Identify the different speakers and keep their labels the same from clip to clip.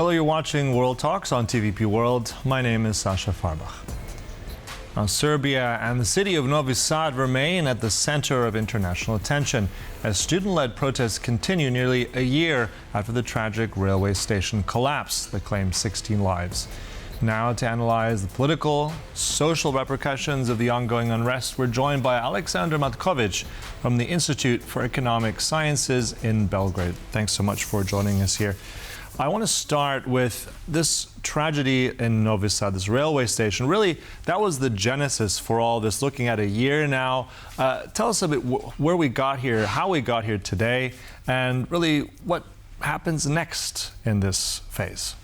Speaker 1: Hello, you're watching World Talks on TVP World. My name is Sasha Farbach. Now, Serbia and the city of Novi Sad remain at the center of international attention as student-led protests continue nearly a year after the tragic railway station collapse that claimed 16 lives. Now, to analyze the political, social repercussions of the ongoing unrest, we're joined by Aleksandar Matković from the Institute for Economic Sciences in Belgrade. Thanks so much for joining us here. I want to start with this tragedy in Novi Sad, this railway station. Really, that was the genesis for all this, looking at a year now. Tell us a bit where we got here, how we got here today, and really what happens next in this phase.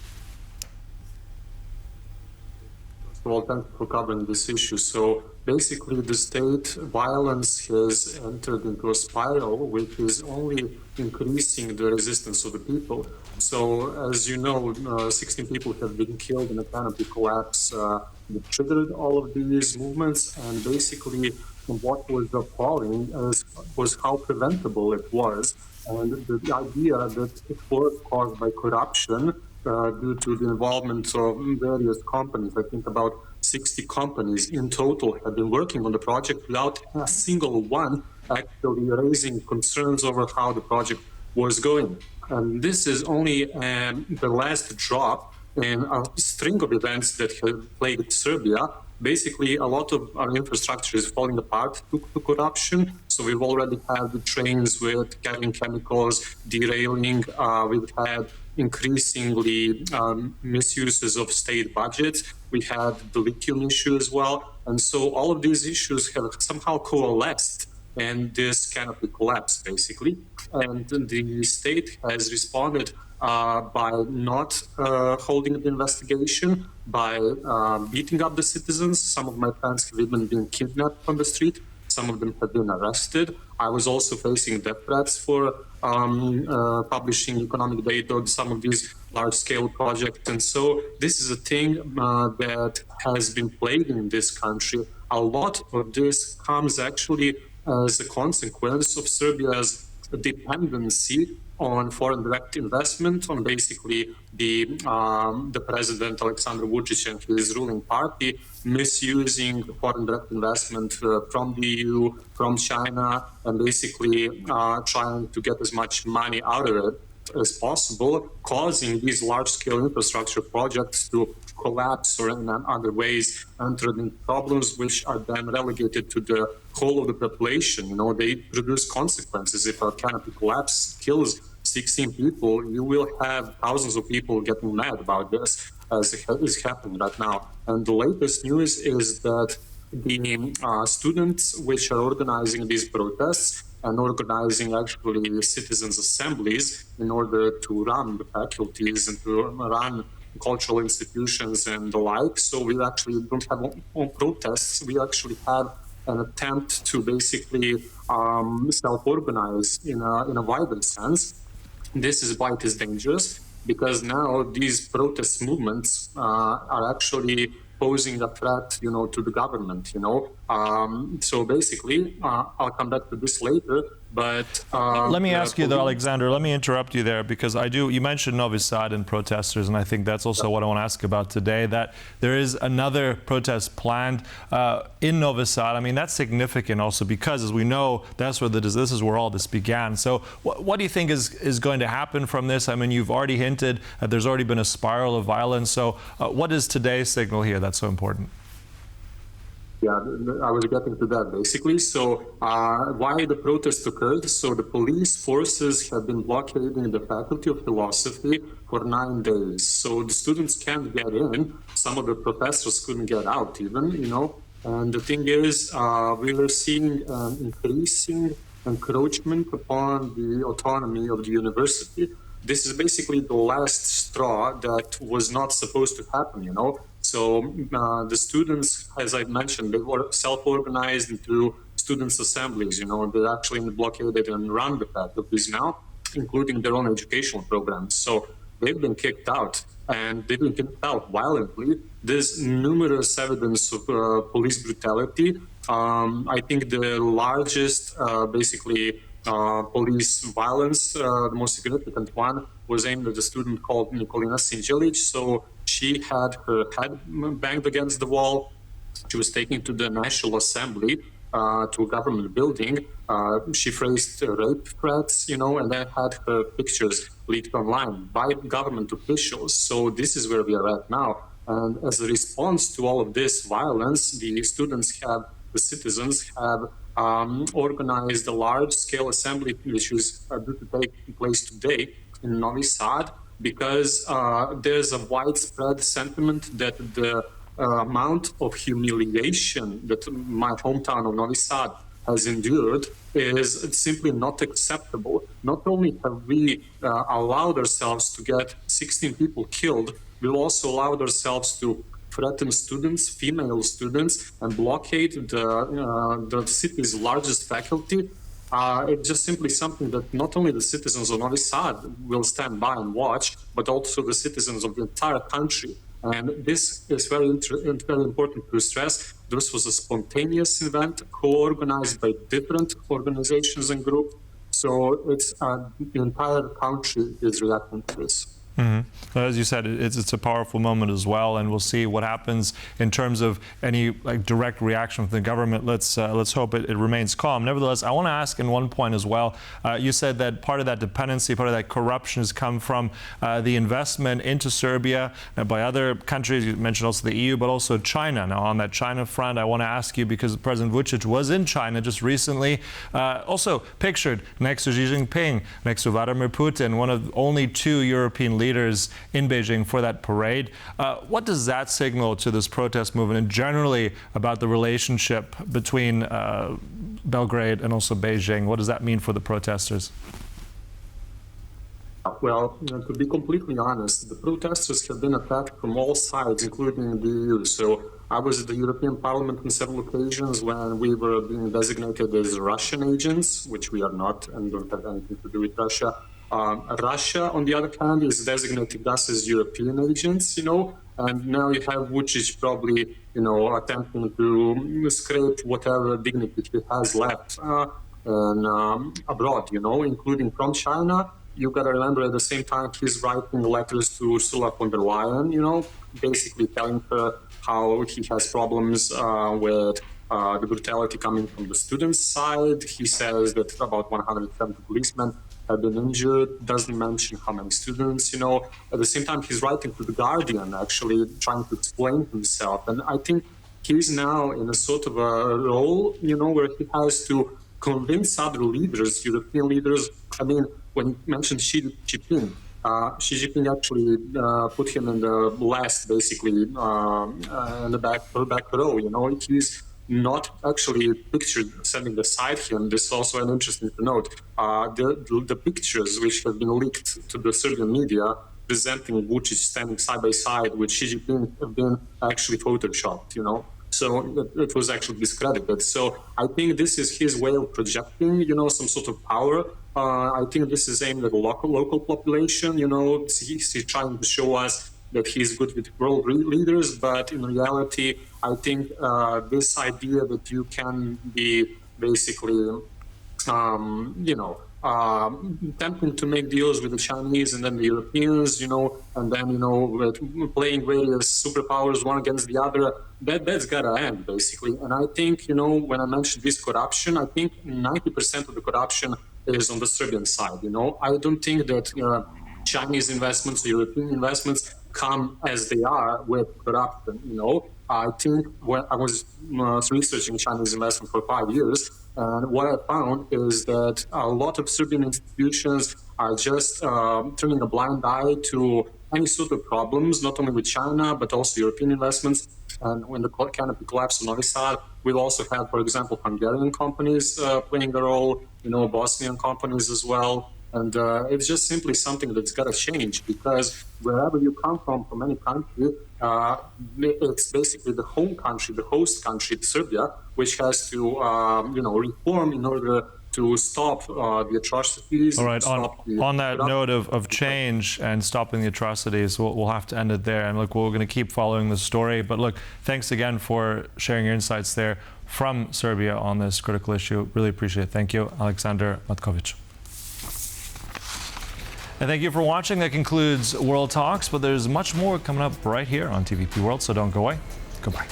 Speaker 2: Well, thanks for covering this issue. So basically, the state violence has entered into a spiral, which is only increasing the resistance of the people. So, as you know, 16 people have been killed in a canopy collapse that triggered all of these movements. And basically, what was appalling was how preventable it was. And the idea that it was caused by corruption due to the involvement of various companies. I think about 60 companies in total have been working on the project without a single one actually raising concerns over how the project was going. And this is only the last drop in a string of events that have plagued Serbia. Basically, a lot of our infrastructure is falling apart due to corruption. So we've already had the trains with carrying chemicals derailing. We've had increasingly misuses of state budgets. We had the lithium issue as well. And so all of these issues have somehow coalesced in this canopy collapse, basically. And the state has responded by not holding the investigation, by beating up the citizens. Some of my friends have even been kidnapped on the street. Some of them have been arrested. I was also facing death threats for publishing economic data on some of these large-scale projects. And so this is a thing that has been plaguing this country. A lot of this comes actually as a consequence of Serbia's dependency on foreign direct investment, on basically the president Aleksandar Matković and his ruling party misusing foreign direct investment from the EU, from China, and basically trying to get as much money out of it as possible, causing these large-scale infrastructure projects to collapse or in other ways enter into problems which are then relegated to the whole of the population. You know, they produce consequences. If a canopy collapse kills 16 people, you will have thousands of people getting mad about this, as is happening right now. And the latest news is that the students which are organizing these protests and organizing actually citizens' assemblies in order to run the faculties and to run cultural institutions and the like. So we actually don't have own protests. We actually have an attempt to basically self-organize in a wider sense. This is why it is dangerous, because now these protest movements are actually posing a threat, you know, to the government, you know. So basically, I'll come back to this later, but...
Speaker 1: Let me ask you though, Aleksandar, let me interrupt you there, because you mentioned Novi Sad and protesters, and I think that's also what I want to ask about today, that there is another protest planned in Novi Sad. I mean, that's significant also because, as we know, this is where all this began. So what do you think is going to happen from this? I mean, you've already hinted that there's already been a spiral of violence. So what is today's signal here that's so important?
Speaker 2: Yeah, I was getting to that basically. So why the protest occurred? So the police forces have been blockading the Faculty of Philosophy for 9 days. So the students can't get in. Some of the professors couldn't get out even, you know. And the thing is, we were seeing increasing encroachment upon the autonomy of the university. This is basically the last straw that was not supposed to happen, you know. So the students, as I mentioned, they were self-organized into students' assemblies, you know. They're actually blockaded and run the faculties now, including their own educational programs. So they've been kicked out, and they've been kicked out violently. There's numerous evidence of police brutality. I think the largest, basically, police violence. The most significant one was aimed at a student called Nikolina Sinjelic. So she had her head banged against the wall. She was taken to the National Assembly, to a government building. She faced rape threats, and then had her pictures leaked online by government officials. So this is where we are at now. And as a response to all of this violence, the citizens have organized a large-scale assembly, which is due to take place today in Novi Sad, because there's a widespread sentiment that the amount of humiliation that my hometown of Novi Sad has endured is simply not acceptable. Not only have we allowed ourselves to get 16 people killed, we've also allowed ourselves to threaten students, female students, and blockade the city's largest faculty. It's just simply something that not only the citizens of Novi Sad will stand by and watch, but also the citizens of the entire country. And this is very important to stress. This was a spontaneous event, co-organized by different organizations and groups. So it's the entire country is reacting to this.
Speaker 1: Mm-hmm. As you said, it's a powerful moment as well, and we'll see what happens in terms of any direct reaction from the government. Let's hope it remains calm. Nevertheless, I want to ask in one point as well. You said that part of that dependency, part of that corruption has come from the investment into Serbia by other countries. You mentioned also the EU, but also China. Now, on that China front, I want to ask you, because President Vučić was in China just recently, also pictured next to Xi Jinping, next to Vladimir Putin, one of only two European leaders in Beijing for that parade. What does that signal to this protest movement and generally about the relationship between Belgrade and also Beijing? What does that mean for the protesters?
Speaker 2: Well, to be completely honest, the protesters have been attacked from all sides, including the EU. So I was at the European Parliament on several occasions when we were being designated as Russian agents, which we are not and don't have anything to do with Russia. Russia, on the other hand, is designating us as European agents, and now you have Vučić probably, attempting to scrape whatever dignity he has left abroad, including from China. You got to remember at the same time he's writing letters to Ursula von der Leyen, basically telling her how he has problems with the brutality coming from the students' side. He says that about 170 policemen have been injured, doesn't mention how many students, At the same time, he's writing to The Guardian, actually trying to explain himself. And I think he's now in a sort of a role, where he has to convince other leaders, European leaders. I mean, when you mentioned Xi Jinping, Xi Jinping actually put him in the last, basically, in the back row, He's not actually pictured sending aside him. This is also an interesting to note. The pictures which have been leaked to the Serbian media presenting Vučić standing side by side with Xi Jinping have been actually photoshopped, So it was actually discredited. So I think this is his way of projecting, some sort of power. I think this is aimed at the local population, He's trying to show us that he's good with world leaders, but in reality, I think this idea that you can be basically, attempting to make deals with the Chinese and then the Europeans, and then, playing various superpowers one against the other, that's gotta end, basically. And I think, when I mentioned this corruption, I think 90% of the corruption is on the Serbian side, I don't think that Chinese investments, European investments come as they are with corruption, I think when I was researching Chinese investment for 5 years, and what I found is that a lot of Serbian institutions are just turning a blind eye to any sort of problems, not only with China, but also European investments. And when the canopy collapsed in Novi Sad, we've also had, for example, Hungarian companies playing a role, Bosnian companies as well. And it's just simply something that's got to change, because wherever you come from any country, it's basically the home country, the host country, Serbia, which has to, reform in order to stop the atrocities.
Speaker 1: All right,
Speaker 2: stop
Speaker 1: on that note of change and stopping the atrocities, we'll have to end it there. And look, we're going to keep following the story. But look, thanks again for sharing your insights there from Serbia on this critical issue. Really appreciate it. Thank you, Aleksandar Matković. And thank you for watching. That concludes World Talks, but there's much more coming up right here on TVP World, so don't go away. Goodbye.